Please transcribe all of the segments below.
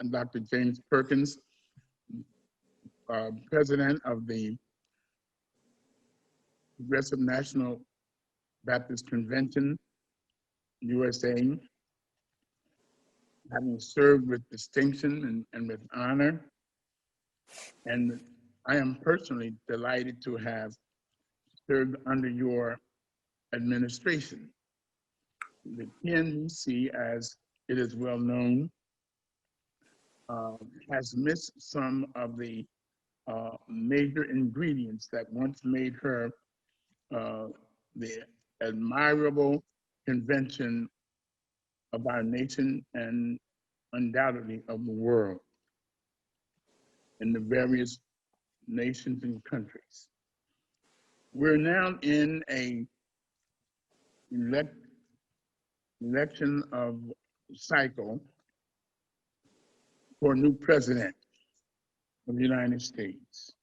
Dr. James Perkins, president of the Progressive National Baptist Convention, USA, having served with distinction and with honor. And I am personally delighted to have served under your administration. The PNBC, as it is well known, has missed some of the major ingredients that once made her the admirable convention of our nation and undoubtedly of the world in the various nations and countries. We're now in a election of cycle for a new president of the United States.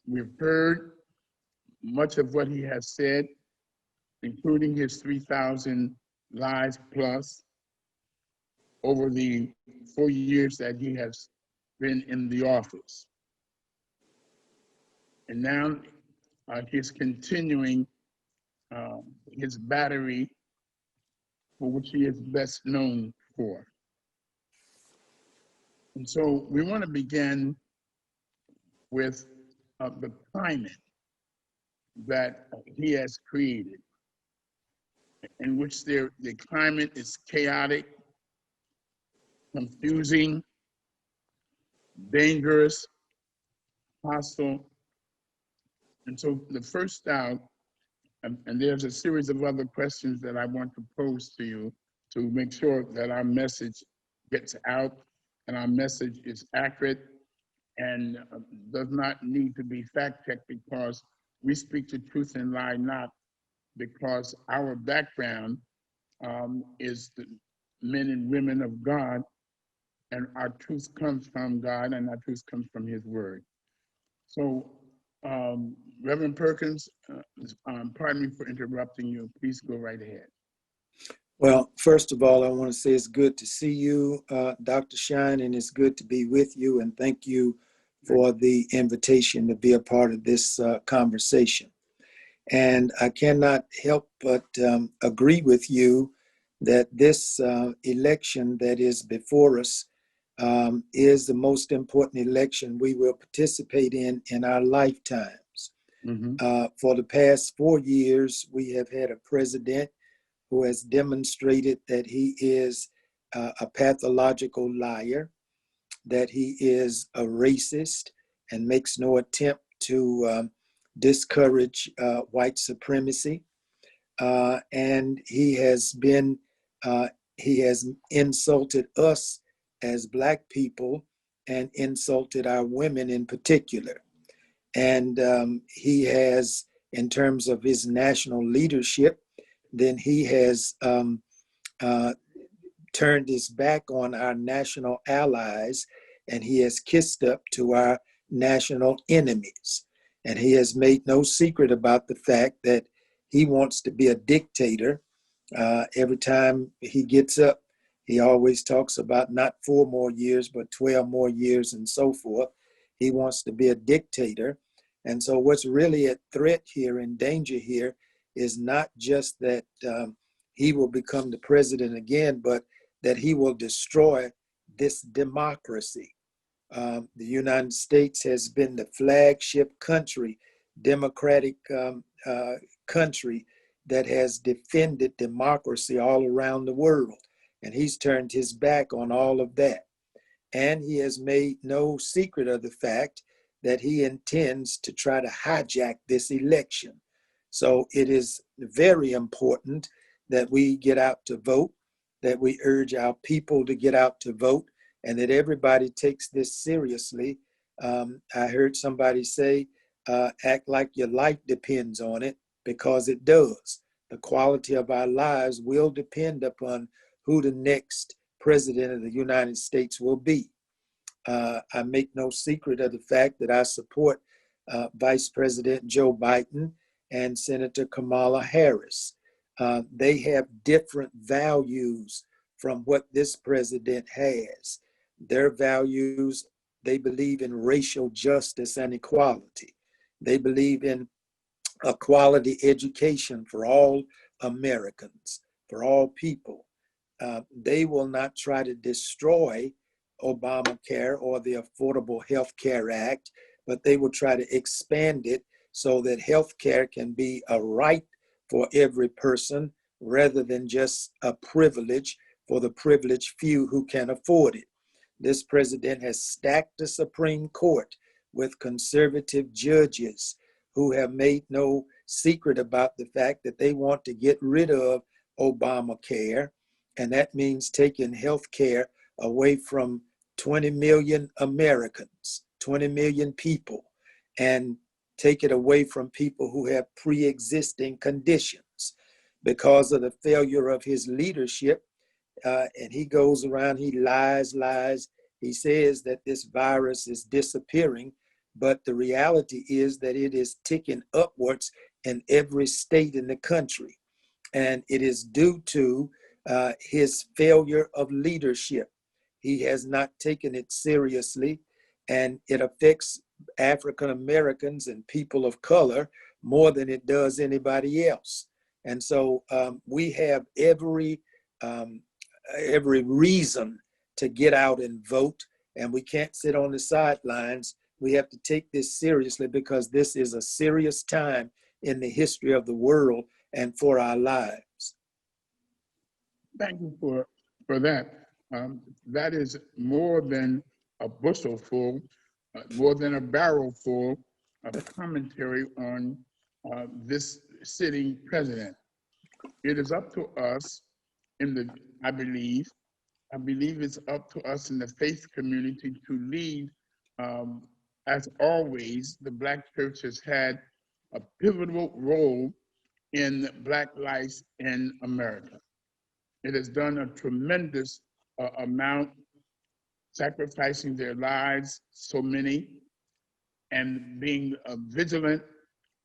We've heard much of what he has said, including his 3,000 lies plus over the 4 years that he has been in the office. And now he's continuing his battery for which he is best known for. And so we want to begin with the climate that he has created, in which the climate is chaotic, confusing, dangerous, hostile. And so the first out, and there's a series of other questions that I want to pose to you to make sure that our message gets out and our message is accurate and does not need to be fact-checked, because we speak the truth and lie not, because our background is the men and women of God, and our truth comes from God and our truth comes from his word. So Reverend Perkins, pardon me for interrupting you. Please go right ahead. Well, first of all, I want to say it's good to see you, Dr. Shine, and it's good to be with you. And thank you for the invitation to be a part of this conversation. And I cannot help but agree with you that this election that is before us is the most important election we will participate in our lifetimes. For the past 4 years, we have had a president who has demonstrated that he is a pathological liar, that he is a racist and makes no attempt to discourage white supremacy. And he has insulted us as Black people and insulted our women in particular. And he has, in terms of his national leadership, then he has turned his back on our national allies, and he has kissed up to our national enemies. And he has made no secret about the fact that he wants to be a dictator. Every time he gets up, he always talks about not 4 more years, but 12 more years and so forth. He wants to be a dictator. And so what's really at threat here, in danger here, is not just that he will become the president again, but that he will destroy this democracy. The United States has been the flagship country, democratic country that has defended democracy all around the world. And he's turned his back on all of that. And he has made no secret of the fact that he intends to try to hijack this election. So it is very important that we get out to vote, that we urge our people to get out to vote, and that everybody takes this seriously. I heard somebody say, act like your life depends on it, because it does. The quality of our lives will depend upon who the next president of the United States will be. I make no secret of the fact that I support Vice President Joe Biden and Senator Kamala Harris. They have different values from what this president has. Their values, they believe in racial justice and equality. They believe in a quality education for all Americans, for all people. They will not try to destroy Obamacare or the Affordable Health Care Act, but they will try to expand it so that health care can be a right for every person rather than just a privilege for the privileged few who can afford it. This president has stacked the Supreme Court with conservative judges who have made no secret about the fact that they want to get rid of Obamacare. And that means taking health care away from 20 million Americans, 20 million people, and take it away from people who have pre-existing conditions because of the failure of his leadership. And he goes around, he lies. He says that this virus is disappearing, but the reality is that it is ticking upwards in every state in the country. And it is due to his failure of leadership. He has not taken it seriously, and it affects African Americans and people of color more than it does anybody else. And so we have every reason to get out and vote, and we can't sit on the sidelines. We have to take this seriously because this is a serious time in the history of the world and for our lives. Thank you for that. That is more than a bushel full, more than a barrel full of commentary on this sitting president. It is up to us I believe it's up to us in the faith community to lead. As always, the Black church has had a pivotal role in Black lives in America. It has done a tremendous amount, sacrificing their lives, so many, and being vigilant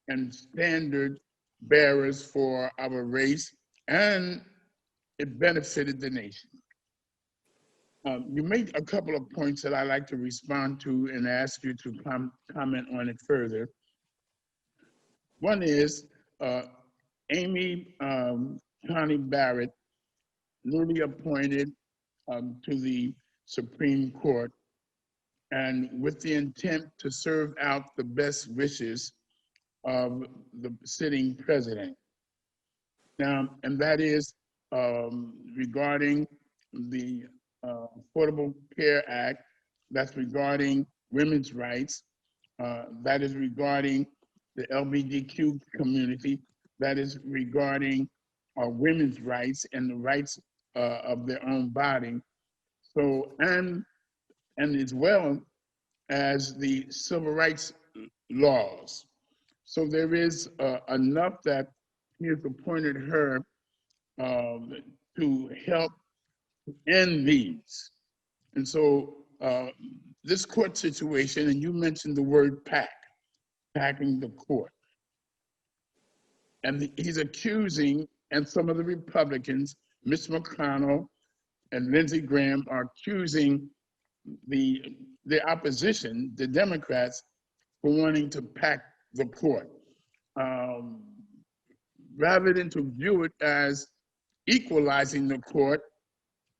and standard bearers for our race, and it benefited the nation. You made a couple of points that I like to respond to and ask you to comment on it further. One is Amy Coney Barrett, newly appointed to the Supreme Court, and with the intent to serve out the best wishes of the sitting president. Now, and that is regarding the Affordable Care Act, that's regarding women's rights, that is regarding the LGBTQ community, that is regarding women's rights and the rights of their own body. So, and as well as the civil rights laws. So there is enough that he has appointed her to help end these. And so this court situation, and you mentioned the word packing the court. And he's accusing, and some of the Republicans, Mitch McConnell and Lindsey Graham, are accusing the opposition, the Democrats, for wanting to pack the court, rather than to view it as equalizing the court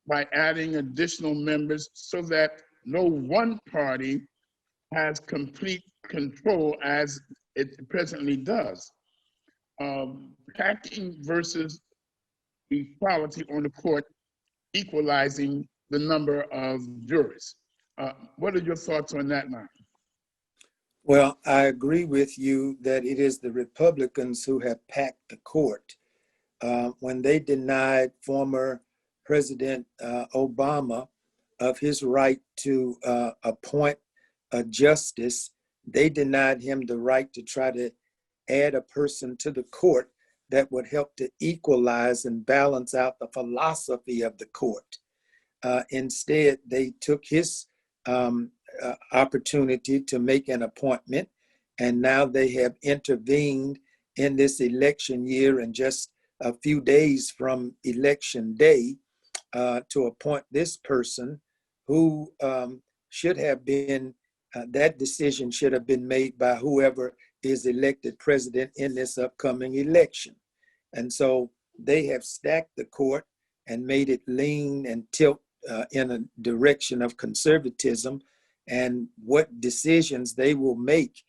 by adding additional members so that no one party has complete control as it presently does. Packing versus equality on the court, equalizing the number of jurors. What are your thoughts on that line? Well, I agree with you that it is the Republicans who have packed the court. When they denied former President Obama of his right to appoint a justice, they denied him the right to try to add a person to the court that would help to equalize and balance out the philosophy of the court. Instead, they took his opportunity to make an appointment, and now they have intervened in this election year and just a few days from election day to appoint this person who should have been, that decision should have been made by whoever is elected president in this upcoming election. And so they have stacked the court and made it lean and tilt in a direction of conservatism. And what decisions they will make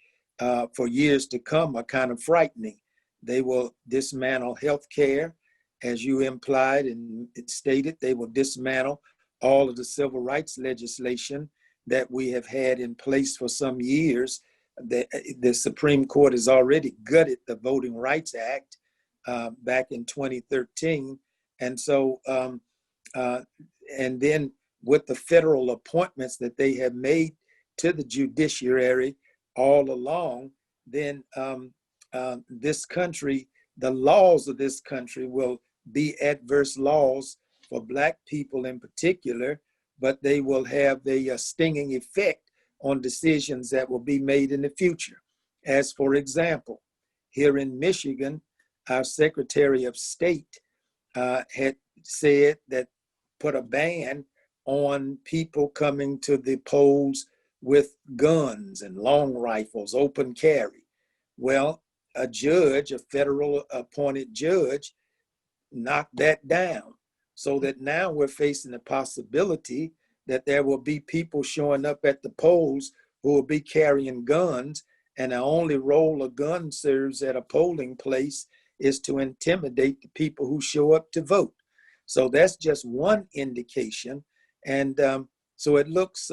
for years to come are kind of frightening. They will dismantle health care, as you implied and it stated. They will dismantle all of the civil rights legislation that we have had in place for some years. The Supreme Court has already gutted the Voting Rights Act back in 2013. And so, and then with the federal appointments that they have made to the judiciary all along, then this country, the laws of this country will be adverse laws for Black people in particular, but they will have a stinging effect on decisions that will be made in the future. As for example, here in Michigan, our Secretary of State had said that put a ban on people coming to the polls with guns and long rifles, open carry. Well, a judge, a federal appointed judge, knocked that down, so that now we're facing the possibility that there will be people showing up at the polls who will be carrying guns, and the only role a gun serves at a polling place is to intimidate the people who show up to vote. So that's just one indication, and so it looks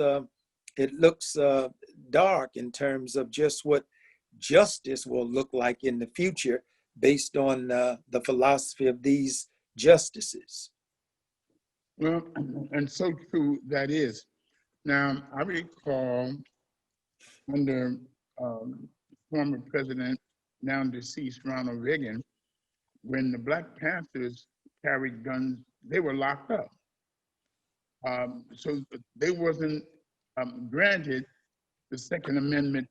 dark in terms of just what justice will look like in the future based on the philosophy of these justices. Well, and so true that is. Now, I recall under former President, now deceased Ronald Reagan, when the Black Panthers carried guns, they were locked up. So they wasn't granted the Second Amendment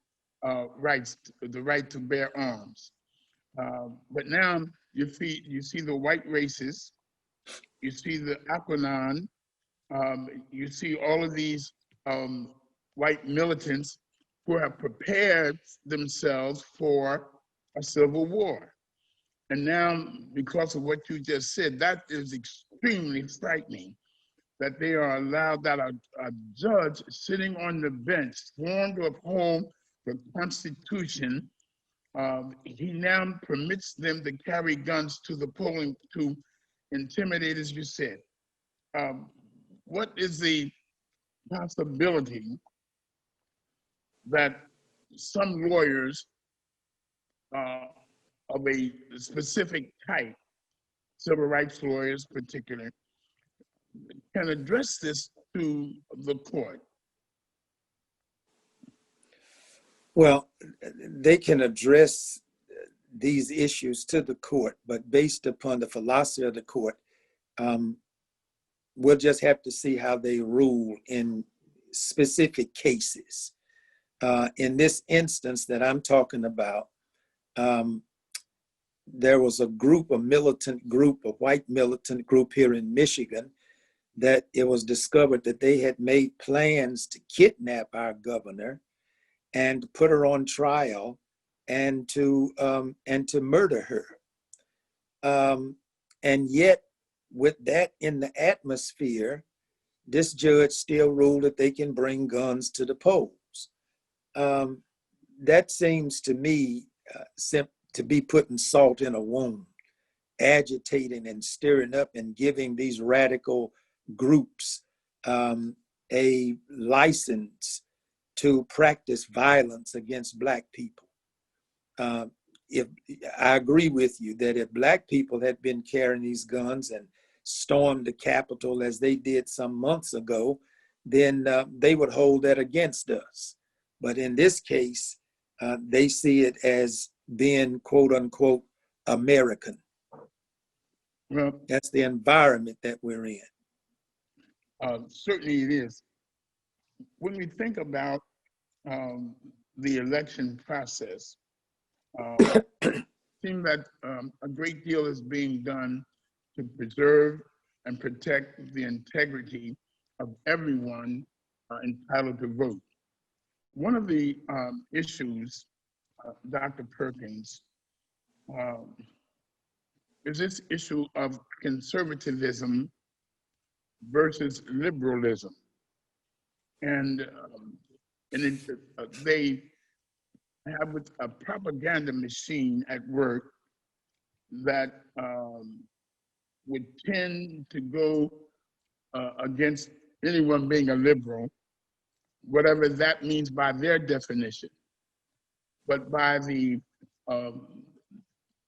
rights, the right to bear arms. But now you see the white racists, you see the Aquanon, you see all of these white militants who have prepared themselves for a civil war. And now, because of what you just said, that is extremely frightening, that they are allowed, that a judge sitting on the bench, sworn to uphold the Constitution, he now permits them to carry guns to the polling to intimidate, as you said. What is the possibility that some lawyers of a specific type, civil rights lawyers particularly, can address this to the court? Well, they can address these issues to the court, but based upon the philosophy of the court, we'll just have to see how they rule in specific cases. In this instance that I'm talking about, there was a group, a white militant group here in Michigan, that it was discovered that they had made plans to kidnap our governor and put her on trial and to murder her. And yet, with that in the atmosphere, this judge still ruled that they can bring guns to the polls. That seems to me to be putting salt in a wound, agitating and stirring up and giving these radical groups a license to practice violence against Black people. If I agree with you that if Black people had been carrying these guns and stormed the Capitol as they did some months ago, then they would hold that against us. But in this case, they see it as being quote unquote American. Well, that's the environment that we're in. Certainly it is. When we think about the election process, it seems that a great deal is being done to preserve and protect the integrity of everyone entitled to vote. One of the issues, Dr. Perkins, um, is this issue of conservatism versus liberalism. And, they have a propaganda machine at work that would tend to go against anyone being a liberal, whatever that means by their definition. But by the um,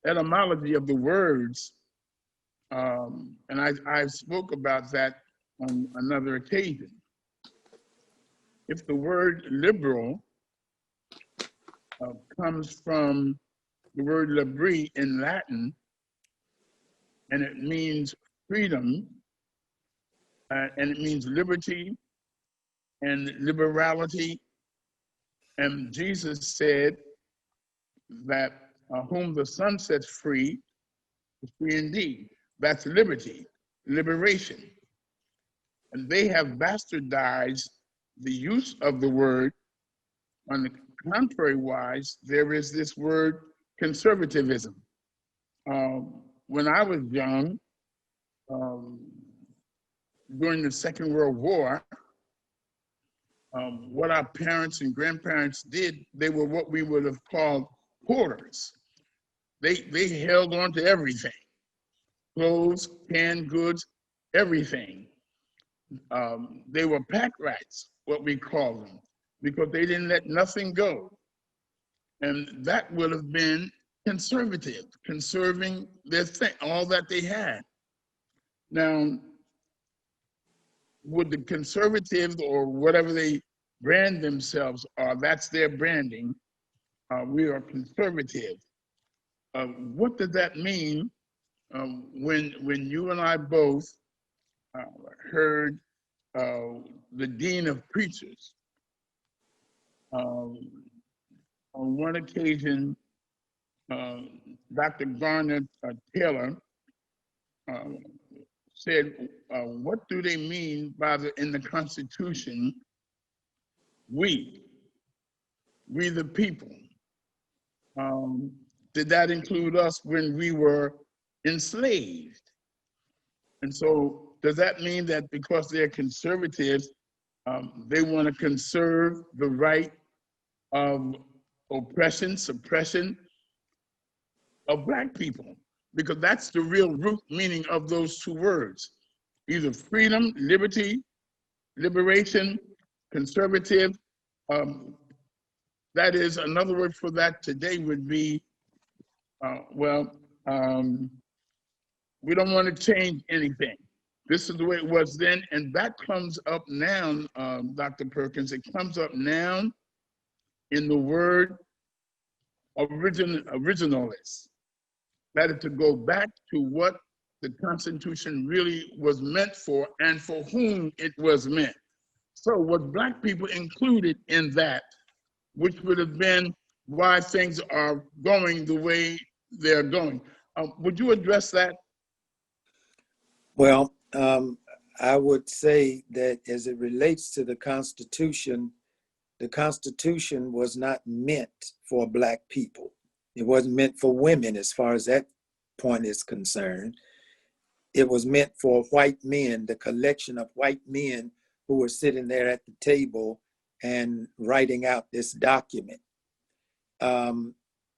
etymology of the words, and I spoke about that on another occasion. If the word liberal comes from the word libri in Latin, and it means freedom, and it means liberty and liberality. And Jesus said that whom the Son sets free is free indeed. That's liberty, liberation. And they have bastardized the use of the word. On the contrary wise, there is this word conservatism. When I was young, during the Second World War, what our parents and grandparents did, they were what we would have called hoarders. They held on to everything, clothes, canned goods, everything. They were pack rats, what we call them, because they didn't let nothing go. And that would have been conservative, conserving their thing, all that they had. Now, would the conservatives or whatever they brand themselves are, that's their branding, we are conservative. What does that mean when you and I both heard the dean of preachers on one occasion, Dr. Garner Taylor said, what do they mean by in the Constitution, we the people? Did that include us when we were enslaved? And so does that mean that because they're conservatives, they want to conserve the right of oppression, suppression of Black people? Because that's the real root meaning of those two words, either freedom, liberty, liberation, conservative. That is, another word for that today would be, we don't want to change anything. This is the way it was then, and that comes up now, Dr. Perkins, it comes up now in the word originalist. That is to go back to what the Constitution really was meant for and for whom it was meant. So was Black people included in that, which would have been why things are going the way they're going? Would you address that? Well, I would say that as it relates to the Constitution was not meant for Black people. It wasn't meant for women as far as that point is concerned. It was meant for white men, the collection of white men who were sitting there at the table and writing out this document.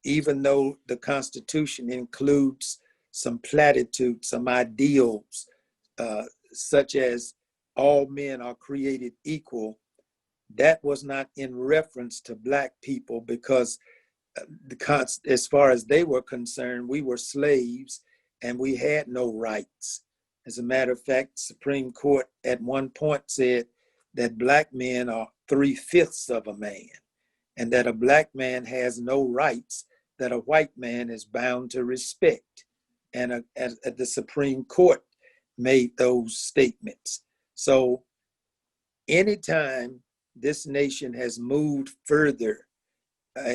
Even though the Constitution includes some platitudes, some ideals, such as all men are created equal, that was not in reference to Black people, because as far as they were concerned, we were slaves and we had no rights. As a matter of fact, the Supreme Court at one point said that Black men are 3/5 of a man, and that a Black man has no rights that a white man is bound to respect. And the Supreme Court made those statements. So anytime this nation has moved further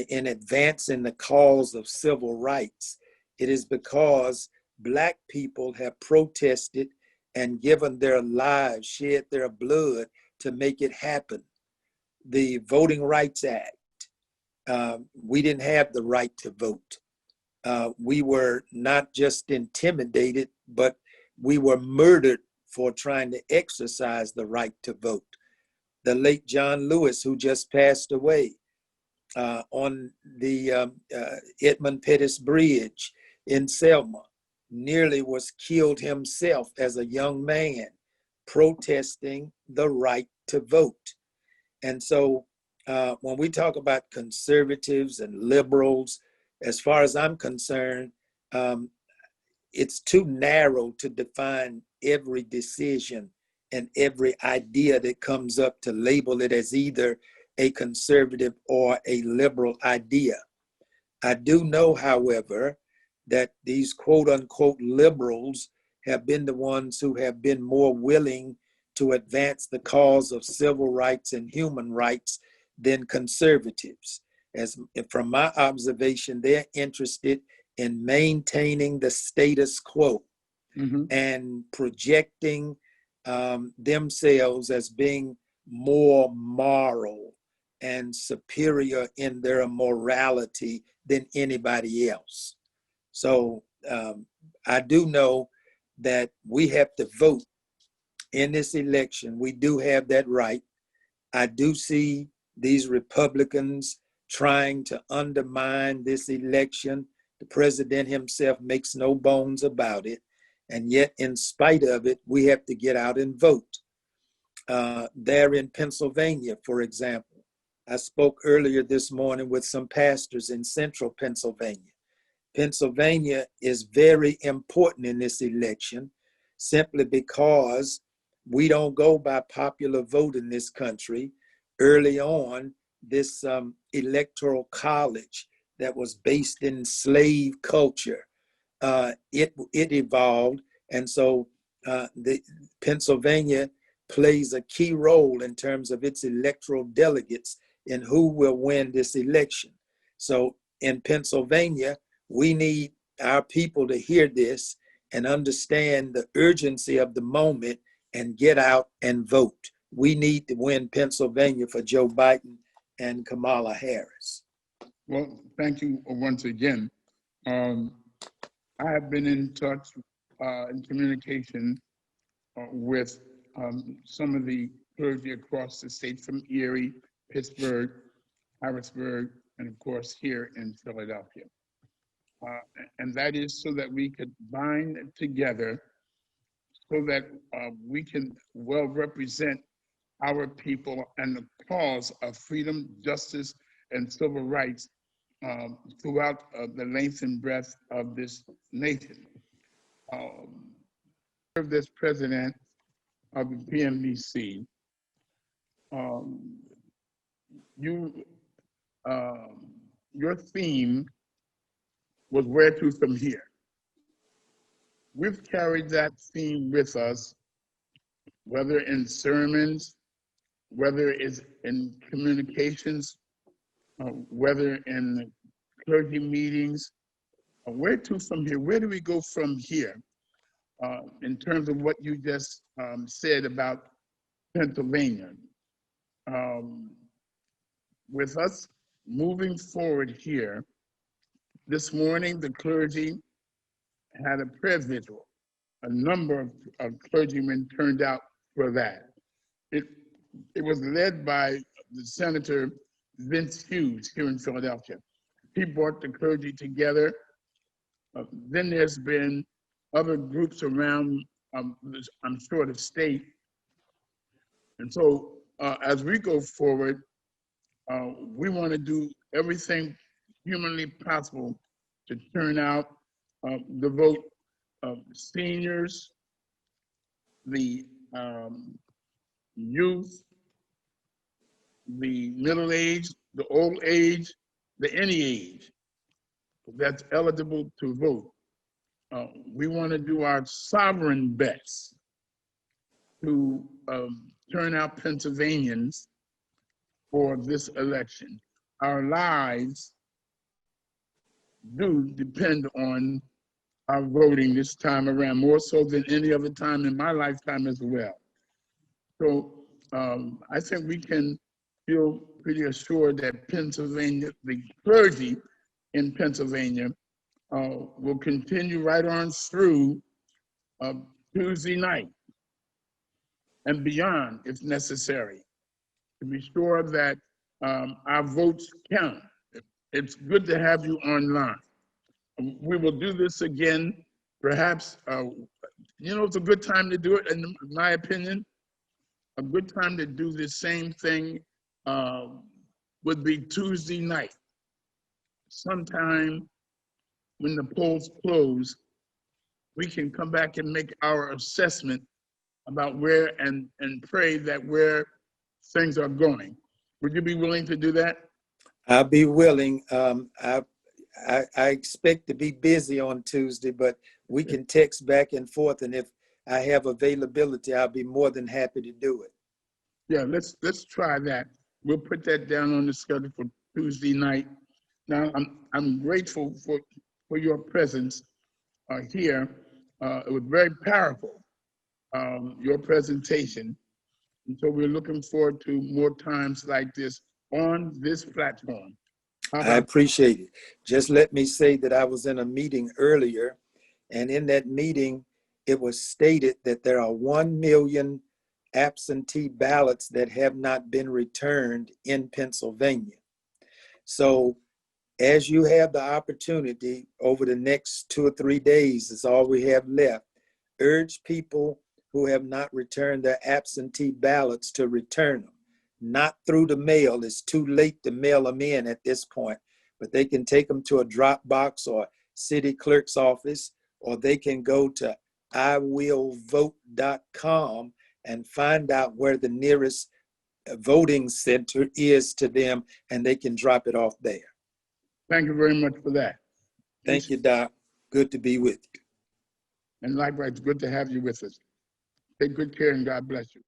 in advancing the cause of civil rights, it is because Black people have protested and given their lives, shed their blood to make it happen. The Voting Rights Act, we didn't have the right to vote. We were not just intimidated, but we were murdered for trying to exercise the right to vote. The late John Lewis, who just passed away, on the Edmund Pettus Bridge in Selma, nearly was killed himself as a young man protesting the right to vote. And so when we talk about conservatives and liberals, as far as I'm concerned, it's too narrow to define every decision and every idea that comes up to label it as either a conservative or a liberal idea. I do know, however, that these quote unquote liberals have been the ones who have been more willing to advance the cause of civil rights and human rights than conservatives. As from my observation, they're interested in maintaining the status quo and projecting themselves as being more moral and superior in their morality than anybody else. So I do know that we have to vote in this election. We do have that right. I do see these Republicans trying to undermine this election. The president himself makes no bones about it. And yet, in spite of it, we have to get out and vote. There in Pennsylvania, for example, I spoke earlier this morning with some pastors in central Pennsylvania. Pennsylvania is very important in this election simply because we don't go by popular vote in this country. Early on, this electoral college that was based in slave culture, it evolved. And so the Pennsylvania plays a key role in terms of its electoral delegates in who will win this election. So in Pennsylvania, we need our people to hear this and understand the urgency of the moment and get out and vote. We need to win Pennsylvania for Joe Biden and Kamala Harris. Well, thank you once again. I have been in touch, in communication with some of the clergy across the state from Erie, Pittsburgh, Harrisburg, and of course here in Philadelphia. And that is so that we could bind together so that we can well represent our people and the cause of freedom, justice, and civil rights throughout the length and breadth of this nation. Served as president of the PMBC, you, your theme was where to from here. We've carried that theme with us, whether in sermons, whether it's in communications, whether in clergy meetings. Where to from here? Where do we go from here? In terms of what you just said about Pennsylvania. With us moving forward here, this morning the clergy had a prayer vigil. A number of clergymen turned out for that. It was led by the Senator Vince Hughes here in Philadelphia. He brought the clergy together. Then there's been other groups around, I'm sure, the state. And so as we go forward, we want to do everything humanly possible to turn out the vote of seniors, the youth, the middle age, the old age, the any age that's eligible to vote. We want to do our sovereign best to turn out Pennsylvanians for this election. Our lives do depend on our voting this time around, more so than any other time in my lifetime as well. So I think we can feel pretty assured that Pennsylvania, the clergy in Pennsylvania, will continue right on through Tuesday night and beyond if necessary, to be sure that our votes count. It's good to have you online. We will do this again, perhaps, it's a good time to do it, in my opinion. A good time to do the same thing would be Tuesday night, sometime when the polls close. We can come back and make our assessment about where and pray that where things are going. Would you be willing to do that? I'll be willing. I expect to be busy on Tuesday, but we can text back and forth, and if I have availability, I'll be more than happy to do it. Yeah, let's try that. We'll put that down on the schedule for Tuesday night. Now, I'm grateful for your presence here. It was very powerful, your presentation. And so we're looking forward to more times like this on this platform. I appreciate it. Just let me say that I was in a meeting earlier, and in that meeting, it was stated that there are 1 million absentee ballots that have not been returned in Pennsylvania. So as you have the opportunity over the next 2 or 3 days, is all we have left, urge people who have not returned their absentee ballots to return them. Not through the mail. It's too late to mail them in at this point, but they can take them to a drop box or city clerk's office, or they can go to iwillvote.com and find out where the nearest voting center is to them, and they can drop it off there. Thank you very much for that. Thank you, Doc. Good to be with you. And likewise, good to have you with us. Take good care and God bless you.